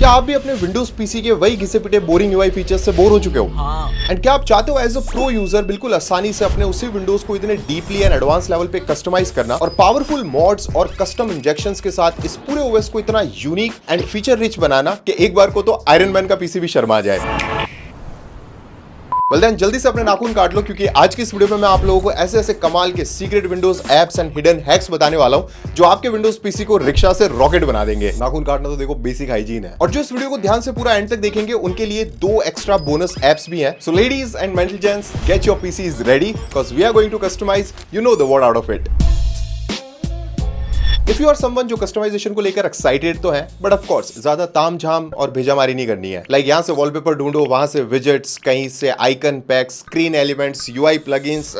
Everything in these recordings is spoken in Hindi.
क्या आप भी अपने विंडोज पीसी के वही घिसे पिटे बोरिंग यूआई फीचर्स से बोर हो चुके हो? हाँ। एंड क्या आप चाहते हो एज अ प्रो यूजर बिल्कुल आसानी से अपने उसी विंडोज को इतने डीपली एंड एडवांस लेवल पे कस्टमाइज करना और पावरफुल मॉड्स और कस्टम इंजेक्शंस के साथ इस पूरे ओएस को इतना यूनिक एंड फीचर रिच बनाना कि एक बार को तो आयरन मैन का पीसी भी शर्मा जाए? वेल देन जल्दी से अपने नाखून काट लो, क्योंकि आज की इस वीडियो में मैं आप लोगों को ऐसे ऐसे कमाल के secret Windows apps and hidden hacks बताने वाला हूं जो आपके विंडोज पीसी को रिक्शा से रॉकेट बना देंगे। नाखून काटना तो देखो बेसिक हाइजीन है, और जो इस वीडियो को ध्यान से पूरा एंड तक देखेंगे उनके लिए 2 एक्स्ट्रा बोनस एप्स भी हैं। सो लेडीज एंड मेंटल जेंट्स, get your PCs ready because we are going to customise you know the word out of it. If you are someone जो कस्टमाइजेशन को लेकर एक्साइटेड तो है, बट ऑफ कोर्स ज्यादा तामझाम और भेजामारी नहीं करनी है। लाइक यहाँ से वॉलपेपर ढूंढो, वहां से विजेट्स, कहीं से icon PACS, screen elements, UI plugins.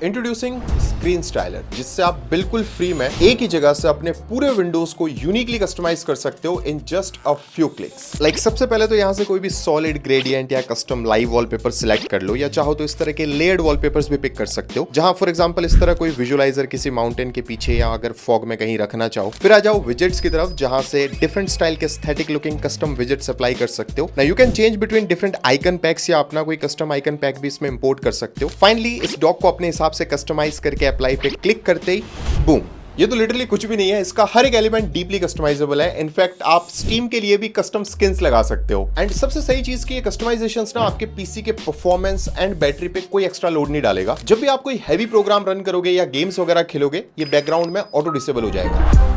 Introducing screen styler, जिससे आप बिल्कुल फ्री में एक ही जगह से अपने पूरे विंडोज को यूनिकली कस्टमाइज कर सकते हो in just a few clicks. Like सबसे पहले तो यहाँ से कोई भी सॉलिड ग्रेडियंट या कस्टम लाइव वॉलपेपर सिलेक्ट कर लो, या चाहो तो इस तरह के लेयर्ड वॉलपेपर्स भी पिक कर सकते हो, जहां फॉर एग्जांपल इस तरह कोई विजुअलाइजर किसी माउंटेन के पीछे या अगर फॉग में कहीं रखना चाहो। फिर आ जाओ विजेट्स की तरफ, जहां से डिफरेंट स्टाइल के aesthetic looking custom widgets apply कर सकते हो। Now you can change between different icon PACS या अपना कोई कस्टम आइकन पैक भी इसमें इंपोर्ट कर सकते हो। फाइनली इस डॉक को अपने हिसाब से कस्टमाइज करके अप्लाई पे क्लिक करते ही बूम, ये तो लिटरली कुछ भी नहीं है, इसका हर एक एलिमेंट डीपली कस्टमाइजेबल है। इनफैक्ट आप स्टीम के लिए भी कस्टम स्किन्स लगा सकते हो। एंड सबसे सही चीज की ये कस्टमाइजेशंस ना आपके पीसी के परफॉर्मेंस एंड बैटरी पे कोई एक्स्ट्रा लोड नहीं डालेगा। जब भी आप कोई हैवी प्रोग्राम रन करोगे या गेम्स वगैरह खेलोगे, ये बैकग्राउंड में ऑटो डिसेबल हो जाएगा।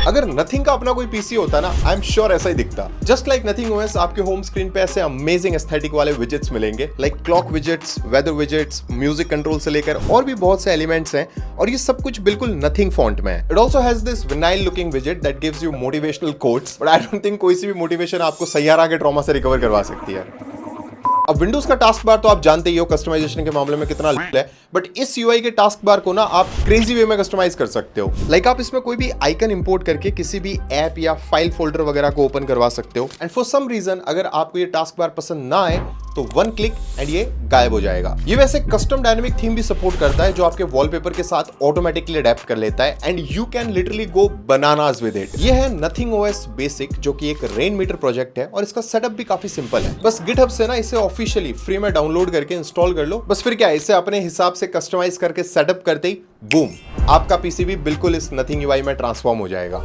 अगर नथिंग का अपना कोई पीसी होता ना, आई एम श्योर ऐसा ही दिखता। जस्ट लाइक नथिंग ओएस, आपके होम स्क्रीन पे ऐसे अमेजिंग एस्थेटिक वाले विजेट्स मिलेंगे, like clock widgets, weather widgets, music control से लेकर और भी बहुत से एलिमेंट्स हैं, और ये सब कुछ बिल्कुल नथिंग फॉन्ट में है। It also has this vinyl looking विजेट that gives you motivational quotes, but I don't think कोई सी भी मोटिवेशन आपको सैयारा के ट्रॉमा से रिकवर करवा सकती है। अब विंडोज का टास्क बार तो आप जानते ही हो कस्टमाइजेशन के मामले में कितना है, बट इस यूआई के टास्क बार को ना आप क्रेजी वे में कस्टमाइज कर सकते हो। लाइक आप इसमें कोई भी आइकन इंपोर्ट करके किसी भी ऐप या फाइल फोल्डर वगैरह को ओपन करवा सकते हो। एंड फॉर सम रीजन अगर आपको ये टास्क बार पसंद ना आए तो 1 क्लिक एंड ये गायब हो जाएगा। ये वैसे कस्टम डायनेमिक थीम भी सपोर्ट करता है, जो आपके वॉलपेपर के साथ ऑटोमेटिकली अडेप्ट कर लेता है, and you can literally go bananas with it. ये है नथिंग ओएस बेसिक, जो कि एक रेन मीटर प्रोजेक्ट है, और इसका सेटअप भी काफी सिंपल है। बस गिटहब से ना इसे ऑफिशियली फ्री में डाउनलोड करके इंस्टॉल कर लो। बस फिर क्या है, इसे अपने हिसाब से कस्टमाइज करके सेटअप करते ही बूम, आपका पीसी भी बिल्कुल इस नथिंग यूआई में ट्रांसफॉर्म हो जाएगा।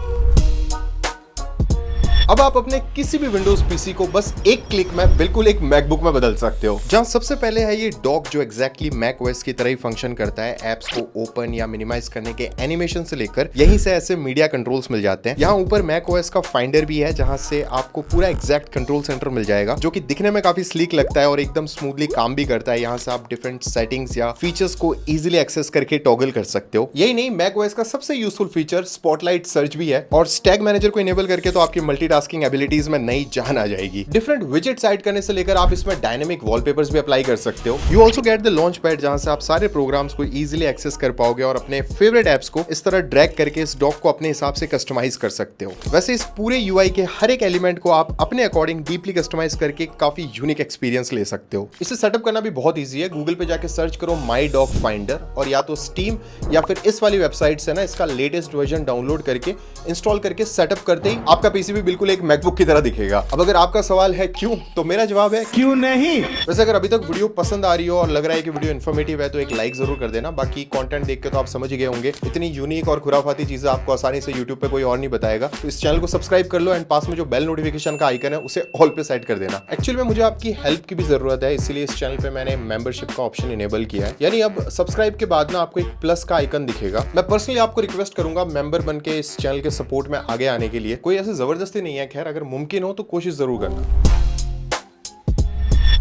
अब आप अपने किसी भी विंडोज पीसी को बस एक क्लिक में बिल्कुल एक मैकबुक में बदल सकते हो। जहां सबसे पहले है ये डॉक, जो एग्जैक्टली मैक ओएस की तरह ही फंक्शन करता है। एप्स को ओपन या मिनिमाइज करने के एनिमेशन से लेकर यहीं से ऐसे मीडिया कंट्रोल्स मिल जाते हैं। यहाँ ऊपर मैक ओएस का फाइंडर भी है, जहां से आपको पूरा एग्जैक्ट कंट्रोल सेंटर मिल जाएगा, जो कि दिखने में काफी स्लीक लगता है और एकदम स्मूथली काम भी करता है। यहाँ से आप डिफरेंट सेटिंग्स या फीचर्स को इजिली एक्सेस करके टॉगल कर सकते हो। यही नहीं, मैक ओएस का सबसे यूजफुल फीचर स्पॉटलाइट सर्च भी है, और स्टैग मैनेजर को इनेबल करके तो आपकी मल्टीटास्किंग एबिलिटीज में नई जान आ जाएगी। डिफरेंट विजेट्स ऐड करने से लेकर आप इसमें डायनेमिक वॉलपेपर्स भी अप्लाई कर सकते हो। You also get the launch pad, जहां से आप सारे प्रोग्राम्स को इजीली एक्सेस कर पाओगे और अपने फेवरेट एप्स को इस तरह ड्रैग करके इस डॉक को अपने हिसाब से कस्टमाइज कर सकते हो। वैसे इस पूरे यूआई के हर एक एलिमेंट को आप अपने अकॉर्डिंग डीपली कस्टमाइज करके काफी यूनिक एक्सपीरियंस ले सकते हो। इसे सेटअप करना भी बहुत ईजी है। गूगल पे जाके सर्च करो माई डॉक फाइंडर, और या तो स्टीम या फिर इस वाली वेबसाइट से ना इसका लेटेस्ट वर्जन डाउनलोड करके इंस्टॉल करके सेटअप करते ही आपका पीसी भी बिल्कुल एक मैकबुक की तरह दिखेगा। अब अगर आपका सवाल है क्यों, तो मेरा जवाब है क्यों नहीं। वैसे अगर अभी तक वीडियो पसंद आ रही हो और लग रहा है कि वीडियो इन्फॉर्मेटिव है तो एक लाइक जरूर कर देना। बाकी कंटेंट देख के तो आप समझ गए होंगे, इतनी यूनिक और खुराफाती चीजें आपको आसानी से यूट्यूब पे कोई और नहीं बताएगा। तो इस चैनल को सब्सक्राइब कर लो, एंड पास में जो बेल नोटिफिकेशन का आइकन है उसे ऑल पे सेट कर देना। एक्चुअली में मुझे आपकी हेल्प की भी जरूरत है, इसीलिए इस चैनल पे मैंने मेंबरशिप का ऑप्शन इनेबल किया है। यानी अब सब्सक्राइब के बाद ना आपको एक प्लस का आइकन दिखेगा। मैं पर्सनली आपको रिक्वेस्ट करूंगा मेंबर बन के इस चैनल के सपोर्ट में आगे आने के लिए। कोई ऐसी जबरदस्ती नहीं है, खैर अगर मुमकिन हो तो कोशिश जरूर करना।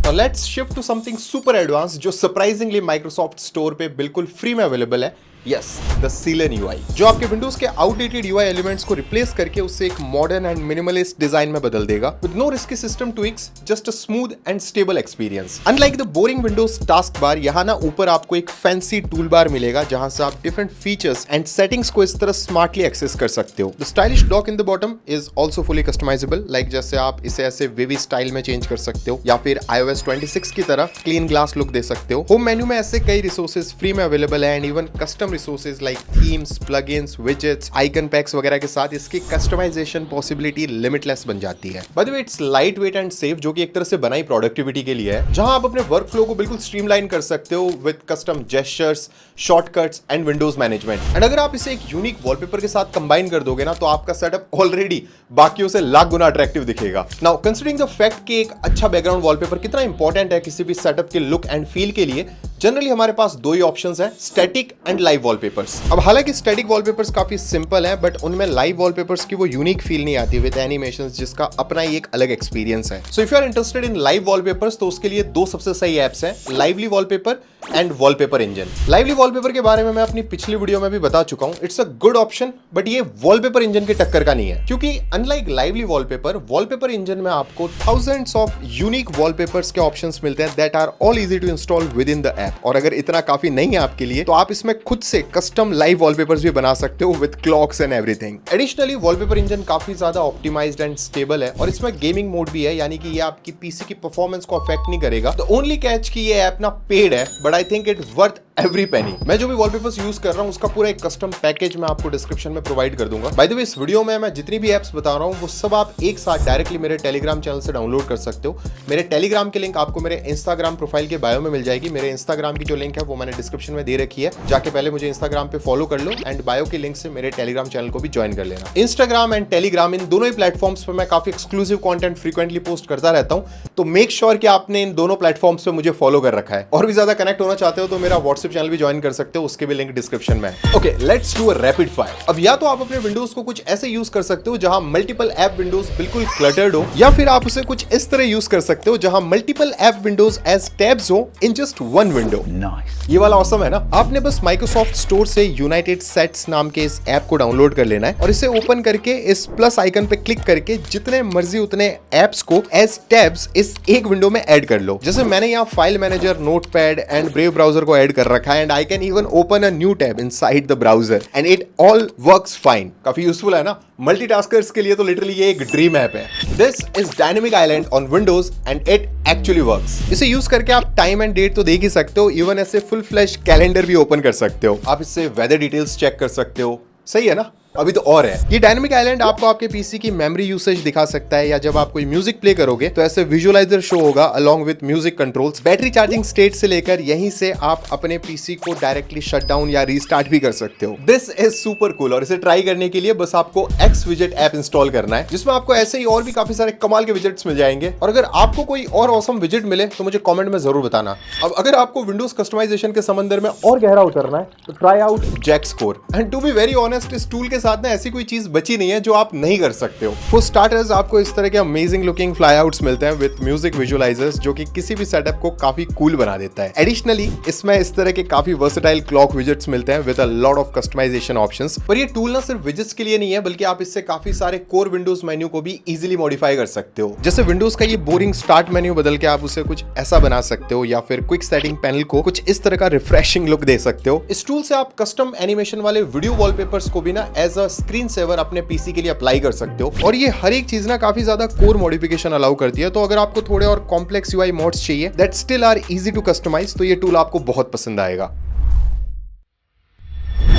Now let's shift to something super advanced जो सरप्राइजिंगली माइक्रोसॉफ्ट स्टोर पे बिल्कुल फ्री में अवेलेबल है। यस, द सीलन यूआई, जो आपके विंडोज के आउटडेटेड यूआई एलिमेंट्स को रिप्लेस करके उससे एक मॉडर्न एंड मिनिमलिस्ट डिजाइन में बदल देगा, with no risky system tweaks, just a smooth and stable experience. Unlike the boring Windows taskbar, यहाँ ना ऊपर आपको एक फैंसी टूल बार मिलेगा, जहां से आप डिफरेंट फीचर्स एंड सेटिंग्स को इस तरह स्मार्टली एक्सेस कर सकते हो। The stylish dock in the bottom is also fully customisable, like जैसे आप इसे ऐसे वेवी स्टाइल में चेंज कर सकते हो, या फिर iOS 26 की तरह क्लीन ग्लास लुक दे सकते हो। होम मेन्यू में ऐसे कई रिसोर्सेज फ्री में अवेलेबल है, and even custom custom resources like themes, plugins, widgets, icon PACS वगैरह के साथ इसकी कस्टमाइजेशन पॉसिबिलिटी लिमिटलेस बन जाती है। Bye the way its light weight and safe, जो कि एक तरह से बनाई प्रोडक्टिविटी के लिए है, जहां आप अपने वर्क फ्लो को बिल्कुल स्ट्रीमलाइन कर सकते हो with custom gestures, shortcuts and Windows management. And अगर आप इसे एक यूनिक वॉलपेपर के साथ कंबाइन कर दोगे ना, तो आपका सेटअप ऑलरेडी बाकियों से लाख गुना अट्रैक्टिव दिखेगा। नाउ कंसीडरिंग द फैक्ट कि एक अच्छा बैकग्राउंड वॉलपेपर कितना इंपॉर्टेंट है किसी भी सेटअप के लुक एंड फील के लिए, जनरली हमारे पास दो ही ऑप्शंस हैं, स्टैटिक एंड लाइव वॉलपेपर्स। अब हालांकि स्टैटिक वॉलपेपर्स काफी सिंपल हैं, बट उनमें लाइव वॉलपेपर्स की वो यूनिक फील नहीं आती विद एनिमेशंस, जिसका अपना ही एक अलग एक्सपीरियंस है। So if you are interested in live wallpapers, तो उसके लिए दो सबसे सही एप्स हैं, Lively Wallpaper and Wallpaper Engine. Lively Wallpaper के बारे में मैं अपनी पिछली वीडियो में भी बता चुका हूं, it's a good option, but ये वॉलपेपर इंजन की टक्कर का नहीं है, क्योंकि unlike Lively Wallpaper, Wallpaper Engine में आपको थाउजेंड्स ऑफ यूनिक वॉलपेपर्स के ऑप्शंस मिलते हैं that are all easy to install within the app. और अगर इतना काफी नहीं है आपके लिए, तो आप इसमें खुद से कस्टम लाइव वॉलपेपर्स भी बना सकते हो with clocks and everything. Additionally wallpaper engine काफी ज्यादा ऑप्टिमाइज्ड एंड स्टेबल है, और इसमें गेमिंग मोड भी है, यानी कि ये आपकी पीसी की परफॉर्मेंस को अफेक्ट नहीं करेगा। द ओनली कैच कि ये ऐप ना पेड है, but I think it worth every penny. मैं जो भी वॉलपेपर्स यूज कर रहा हूं, उसका पूरा एक कस्टम पैकेज मैं आपको डिस्क्रिप्शन में प्रोवाइड कर दूंगा। बाय द वे इस वीडियो में मैं जितनी भी एप्स बता रहा हूं, वो सब आप एक साथ डायरेक्टली मेरे टेलीग्राम चैनल से डाउनलोड कर सकते हो। मेरे टेलीग्राम की लिंक आपको मेरे इंस्टाग्राम प्रोफाइल के बायो में मिल जाएगी। मेरे इंस्टाग्राम की जो लिंक है वो मैंने डिस्क्रिप्शन में दे रखी है, जाके पहले मुझे इंस्टाग्राम पे फॉलो कर लो, एंड बायो की लिंक से मेरे टेलीग्राम चैनल को भी ज्वाइन कर लेना। इंस्टाग्राम एंड टेलीग्राम, इन दोनों ही प्लेटफॉर्म्स पर मैं काफी एक्सक्लूसिव कंटेंट फ्रीक्वेंटली पोस्ट करता रहता हूं, तो मेक श्योर कि आपने इन दोनों प्लेटफॉर्म्स पे मुझे फॉलो कर रखा है। और भी ज्यादा कनेक्ट होना चाहते हो तो मेरा व्हाट्सएप चैनल भी ज्वाइन कर सकते हो, उसके भी लिंक डिस्क्रिप्शन में है। Okay, let's do a rapid fire. अब या तो आप अपने विंडोज को कुछ ऐसे यूज कर सकते हो जहां मल्टीपल ऐप विंडोज बिल्कुल क्लटर्ड हो, या फिर आप उसे कुछ इस तरह यूज कर सकते हो जहां multiple app windows as tabs हो in just one window. Nice, ये वाला ऑसम है ना। आपने बस माइक्रोसॉफ्ट स्टोर से यूनाइटेड सेट्स नाम के इस ऐप को डाउनलोड कर लेना है, और इसे ओपन करके इस प्लस आइकन पे क्लिक करके जितने मर्जी उतने ऐप्स को एज टैब्स इस एक विंडो में ऐड कर लो। जैसे मैंने यहाँ file manager, notepad and brave browser को ऐड कर रखा है, and I can even open a new tab inside the browser and it all works fine. काफी यूजफुल है ना, मल्टीटास्कर्स के लिए तो लिटरली ये एक ड्रीम ऐप है। This is dynamic island on Windows and it actually works. इसे यूज करके आप टाइम एंड डेट तो देख ही सकते हो, इवन ऐसे फुल फ्लैश कैलेंडर भी ओपन कर सकते हो। आप इससे वेदर डिटेल्स चेक कर सकते हो। सही है ना, अभी तो और है। ये डायनेमिक आइलैंड आपको आपके पीसी की मेमोरी यूसेज दिखा सकता है, या जब आप कोई म्यूजिक प्ले करोगे तो ऐसे विजुअलाइजर शो होगा along with music controls. Battery charging state से लेकर यहीं से आप अपने पीसी को डायरेक्टली शट डाउन या रीस्टार्ट भी कर सकते हो। दिस इज सुपर कूल, और इसे ट्राई करने के लिए बस आपको एक्स विजेट ऐप इंस्टॉल करना है, जिसमें आपको ऐसे ही और भी काफी सारे कमाल के विजेट्स मिल जाएंगे। और अगर आपको कोई और ऑसम विजेट मिले तो मुझे कमेंट में जरूर बताना। अब अगर आपको विंडोज कस्टमाइजेशन के समंदर में और गहरा उतरना है तो ट्राई आउट जैक्सकोर। And to be very honest, इस टूल के साथ ना ऐसी कोई चीज बची नहीं है जो आप नहीं कर सकते हो। फॉर स्टार्टर्स, आपको इस तरह के अमेजिंग लुकिंग फ्लाईआउट्स मिलते हैं विद म्यूजिक विजुअलाइजर्स, जो कि किसी भी सेटअप को काफी कूल बना देता है। एडिशनली इसमें इस तरह के काफी वर्सेटाइल क्लॉक विजेट्स मिलते हैं with a lot of customization options. पर ये टूल ना सिर्फ विजेट्स के लिए नहीं है, बल्कि आप इससे काफी सारे कोर विंडोज मेन्यू को भी इजीली मॉडिफाई कर सकते हो। जैसे विंडोज का ये बोरिंग स्टार्ट मेन्यू बदल के आप उसे कुछ ऐसा बना सकते हो, या फिर क्विक सेटिंग पैनल को कुछ इस तरह का रिफ्रेशिंग लुक दे सकते हो। इस टूल से आप कस्टम एनिमेशन वाले वीडियो वॉलपेपर्स को भी ना एज अ स्क्रीन सेवर अपने पीसी के लिए अप्लाई कर सकते हो, और ये हर एक चीज ना काफी ज्यादा कोर मॉडिफिकेशन अलाउ करती है। तो अगर आपको थोड़े और कॉम्प्लेक्स यूआई मोड्स चाहिए that still are easy to customize, तो ये टूल आपको बहुत पसंद आएगा।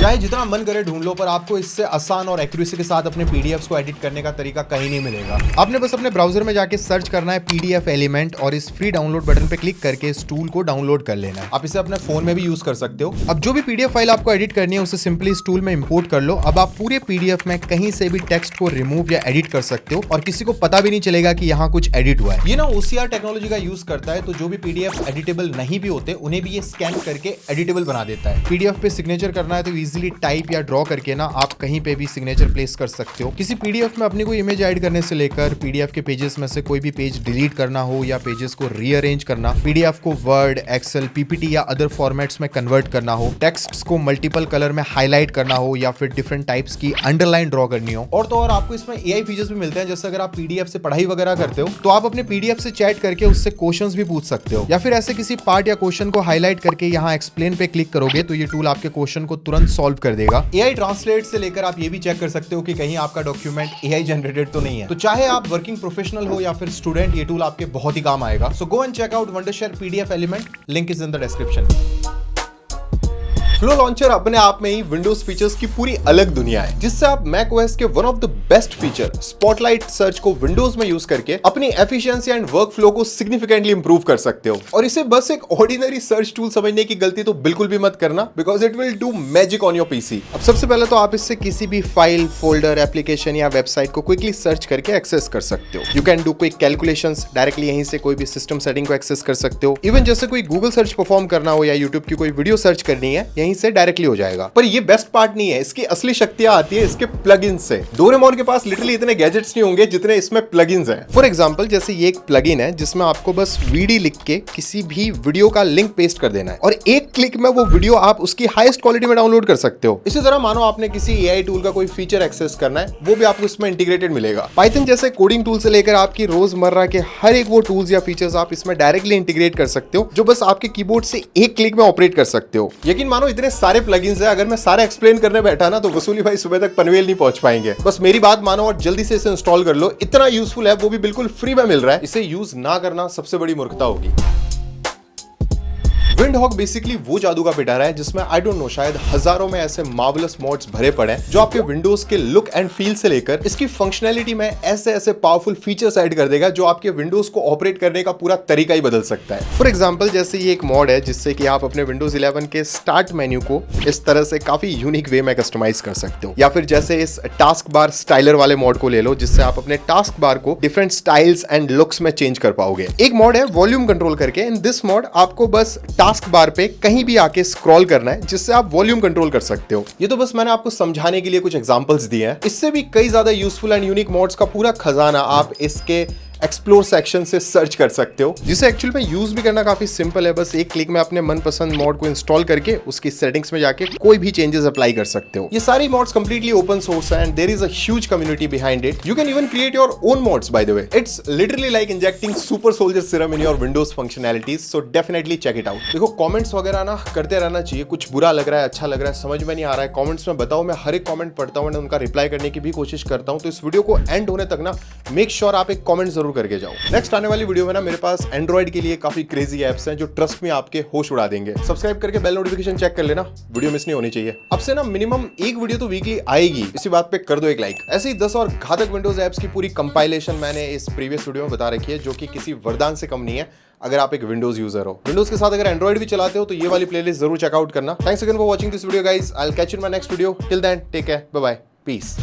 चाहे जितना मन करे ढूंढ लो, पर आपको इससे आसान और एक्यूरेसी के साथ अपने पीडीएफ्स को एडिट करने का तरीका कहीं नहीं मिलेगा। आपने बस अपने ब्राउजर में जाके सर्च करना है पीडीएफ एलिमेंट, और इस फ्री डाउनलोड बटन पे क्लिक करके इस टूल को डाउनलोड कर लेना है। आप इसे अपने फोन में भी यूज कर सकते हो। अब जो भी पीडीएफ फाइल आपको एडिट करनी है उसे सिंपली इस टूल में इंपोर्ट कर लो। अब आप पूरे पीडीएफ में कहीं से भी टेक्स्ट को रिमूव या एडिट कर सकते हो, और किसी को पता भी नहीं चलेगा कि यहाँ कुछ एडिट हुआ है। ये ना ओसीआर टेक्नोलॉजी का यूज करता है, तो जो भी पीडीएफ एडिटेबल नहीं भी होते उन्हें भी ये स्कैन करके एडिटेबल बना देता है। पीडीएफ पे सिग्नेचर करना है तो इजीली टाइप या ड्रॉ करके ना आप कहीं पे भी सिग्नेचर प्लेस कर सकते हो। किसी पीडीएफ में अपनी कोई इमेज ऐड करने से लेकर पीडीएफ के पेजेस में से कोई भी पेज डिलीट करना हो, या पेजेस को रीअरेंज करना, पीडीएफ को वर्ड, एक्सेल, पीपीटी या अदर फॉर्मेट्स में कन्वर्ट करना हो, टेक्स्ट्स को मल्टीपल कलर में हाईलाइट करना हो, या फिर डिफरेंट टाइप्स की अंडरलाइन ड्रॉ करनी हो। और तो और आपको इसमें एआई फीचर्स भी मिलते हैं। जैसे अगर आप पीडीएफ से पढ़ाई वगैरह करते हो तो आप अपने पीडीएफ से चैट करके उससे क्वेश्चंस भी पूछ सकते हो, या फिर ऐसे किसी पार्ट या क्वेश्चन को हाईलाइट करके यहाँ एक्सप्लेन पे क्लिक करोगे तो ये टूल आपके क्वेश्चन को तुरंत सॉल्व कर देगा। एआई ट्रांसलेट से लेकर आप ये भी चेक कर सकते हो कि कहीं आपका डॉक्यूमेंट एआई जनरेटेड तो नहीं है। तो चाहे आप वर्किंग प्रोफेशनल हो या फिर स्टूडेंट, ये टूल आपके बहुत ही काम आएगा। So go and check out Wondershare PDF element, link is in the description. Flow launcher अपने आप में ही विंडोज फीचर्स की पूरी अलग दुनिया है, जिससे आप मैक ओएस के one of the best feature spotlight search को विंडोज में यूज करके अपनी एफिशिएंसी एंड वर्क फ्लो को सिग्निफिकेंटली इंप्रूव कर सकते हो। और इसे बस एक ऑर्डिनरी सर्च टूल समझने की गलती तो बिल्कुल भी मत करना, because it will do magic on your PC. अब सबसे पहले तो आप इससे किसी भी फाइल, फोल्डर, एप्लीकेशन या वेबसाइट को क्विकली सर्च करके एक्सेस कर सकते हो। You can do quick calculations directly यहीं से कोई भी सिस्टम सेटिंग को एक्सेस कर सकते हो। इवन जैसे कोई गूगल सर्च परफॉर्म करना हो या यूट्यूब की कोई वीडियो सर्च करनी है, यहीं से डायरेक्टली हो जाएगा। पर ये बेस्ट पार्ट नहीं है, इसकी असली शक्तियां आती है इसके प्लगइन्स से। डोरेमोन के पास लिटरली इतने गैजेट्स नहीं होंगे जितने इसमें प्लगइन्स हैं। फॉर एग्जांपल जैसे ये एक प्लगइन है जिसमें आपको बस वीडी लिख के किसी भी वीडियो का लिंक पेस्ट कर देना है और एक क्लिक में वो वीडियो आप उसकी हाईएस्ट क्वालिटी में डाउनलोड कर सकते हो। इसी तरह मानो आपने किसी एआई टूल का कोई फीचर एक्सेस करना है, वो भी आपको इसमें इंटीग्रेटेड मिलेगा। पाइथन जैसे कोडिंग टूल से लेकर आपकी रोजमर्रा के हर एक वो टूल्स या फीचर्स आप इसमें डायरेक्टली इंटीग्रेट कर सकते हो, जो बस आपके कीबोर्ड से एक क्लिक में ऑपरेट कर सकते हो। यकीन मानो इतने सारे प्लगइन्स है, अगर मैं सारा एक्सप्लेन करने बैठा ना तो वसूली भाई सुबह तक पनवेल नहीं पहुंच पाएंगे। बस मेरी बात मानो और जल्दी से इसे इंस्टॉल कर लो। इतना यूजफुल है, वो भी बिल्कुल फ्री में मिल रहा है। इसे यूज ना करना सबसे बड़ी मूर्खता होगी। विंडहॉक बेसिकली वो जादू का पिटारा है जिसमें आई डोंट नो शायद हजारों में ऐसे मार्वलस मॉड्स भरे पड़े हैं जो आपके विंडोज के लुक एंड फील से लेकर इसकी फंक्शनैलिटी में ऐसे ऐसे पावरफुल फीचर्स ऐड कर देगा जो आपके विंडोज को ऑपरेट करने का पूरा तरीका ही बदल सकता है। फॉर एग्जांपल जैसे ये एक मॉड है जिससे कि आप अपने विंडोज 11 के स्टार्ट मेन्यू को इस तरह से काफी यूनिक वे में कस्टमाइज कर सकते हो, या फिर जैसे इस टास्क बार स्टाइलर वाले मॉड को ले लो जिससे आप अपने टास्क बार को डिफरेंट स्टाइल्स एंड लुक्स में चेंज कर पाओगे। एक मॉड है वॉल्यूम कंट्रोल करके। इन दिस मॉड आपको बस टास्क बार पे कहीं भी आके स्क्रॉल करना है जिससे आप वॉल्यूम कंट्रोल कर सकते हो। ये तो बस मैंने आपको समझाने के लिए कुछ एग्जांपल्स दिए हैं। इससे भी कई ज्यादा यूजफुल एंड यूनिक मॉड्स का पूरा खजाना आप इसके एक्सप्लोर सेक्शन से सर्च कर सकते हो, जिसे एक्चुअल में यूज भी करना काफी सिंपल है। बस एक क्लिक में अपने मनपसंद मॉड को इंस्टॉल करके उसकी सेटिंग्स में जाके कोई भी चेंजेस अप्लाई कर सकते हो। ये सारी मॉड्स कंप्लीटली ओपन सोर्स है and there is a huge community behind it. You can even create your own mods by the way. It's literally like injecting super soldier serum in your Windows functionalities, so definitely check it out. देखो कमेंट्स वगैरह ना करते रहना चाहिए, कुछ बुरा लग रहा है, अच्छा लग रहा है, समझ में नहीं आ रहा है, कमेंट्स में बताओ। मैं हर एक कमेंट पढ़ता हूं, उनका रिप्लाई करने की भी कोशिश करता हूं। तो इस वीडियो को एंड होने तक ना मेक श्योर आप एक कमेंट जरूर करके जाओ। नेक्स्ट आने वाली वीडियो में ना मेरे पास एंड्रॉइड के लिए काफी क्रेजी एप्स हैं जो ट्रस्ट में आपके होश उड़ा देंगे। सब्सक्राइब करके बेल नोटिफिकेशन चेक कर लेना, वीडियो मिस नहीं होनी चाहिए। अब से ना मिनिमम एक वीडियो तो वीकली आएगी, इसी बात पे कर दो एक लाइक। ऐसे ही 10 और घातक विंडोज एप्स की पूरी कंपाइलेशन मैंने इस प्रीवियस वीडियो में बता रखी है, जो कि किसी वरदान से कम नहीं है अगर आप एक विंडोज यूजर हो। विंडोज के साथ अगर एंड्रॉइड भी चलाते हो तो ये वाली प्लेलिस्ट जरूर चेकआउट करना। Thanks again for watching this video guys. I will catch you in my next video. Till then take care, bye bye, piece.